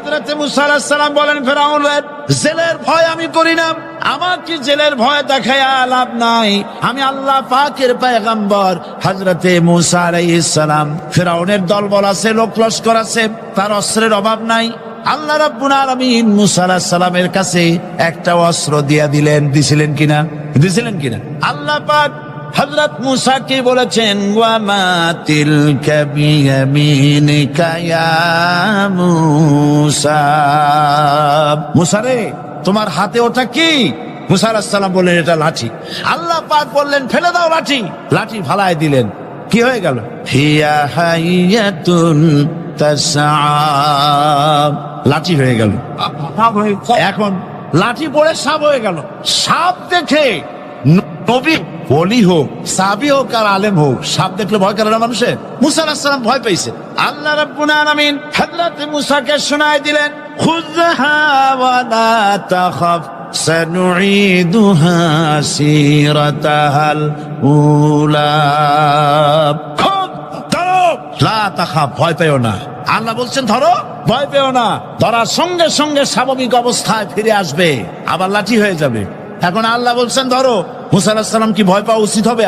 হযরত মুসা আলাইহিস সালাম বলেন ফেরাউনের, জেলের ভয় আমি করি না, আমাকে জেলের ভয় দেখায়া লাভ নাই, আমি আল্লাহ পাকের পয়গম্বর হযরত মুসা আলাইহিস সালাম। ফেরাউনের দলবল আছে, লোক লস্কর আছে, তার অস্ত্রের অভাব নাই। আল্লাহ রাব্বুল আলামিন মুসা আলাইহিস সালামের কাছে একটা অস্ত্র দিয়া দিলেন। দিছিলেন কিনা আল্লাহ পাক হযরত মুসাকে বলেছেন, ওয়া মা তিলকা বিয়ামিনিকা ইয়া মুসা। মুসা রে, তোমার হাতে ওটা কি? মুসা আলাইহিস সালাম বললেন, এটা লাঠি। আল্লাহ পাক বললেন, ফেলে দাও লাঠি। লাঠি ফালায় দিলেন। কি হয়ে গেল? হিয়া হাইয়াতুন তাসআ। লাঠি হয়ে গেল। এখন লাঠি পড়ে সাপ হয়ে গেল। সাপ দেখে নবী, ওলি হোক, সাহাবী হোক আর আলেম হোক, সাপ দেখলে ভয় করে না মানুষের? মুসা আলাইহিস সালাম ভয় পেয়েছে। আল্লাহ রাব্বুল আলামিন হযরত মুসাকে শোনায় দিলেন, খুযহা ওয়া লা তাখাফ সানুঈদুহা সিরাতাহাল উলা। ধরো, লা তাখাফ, ভয় পেও না। আল্লাহ বলছেন ধরো, ভয় পেও না। ধরার সঙ্গে সঙ্গে স্বাভাবিক অবস্থায় ফিরে আসবে, আবার লাঠি হয়ে যাবে। এখন আল্লাহ বলছেন ধরো। মুসা আলাইহিস সালাম কি ভয় পাওয়া উচিত হবে?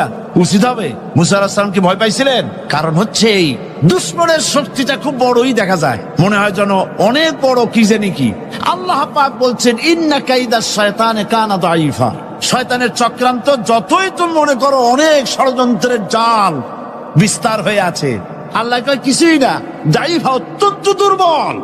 মুসা আলাইহিস সালাম কি ভয় পাইছিলেন? কারণ হচ্ছে এই দুশমনের শক্তিটা খুব বড়ই দেখা যায়, মনে হয় যেন অনেক বড় কি জানি কি। আল্লাহ পাক বলছেন, ইন্না কাইদাশ শায়তানে কানা দাঈফা। শয়তানের চক্রান্ত যতই তুমি মনে করো অনেক ষড়যন্ত্রের জাল বিস্তার হয়ে আছে, আল্লাহ কয় কিছুই না, দাঈফা, অত্যন্ত দুর্বল।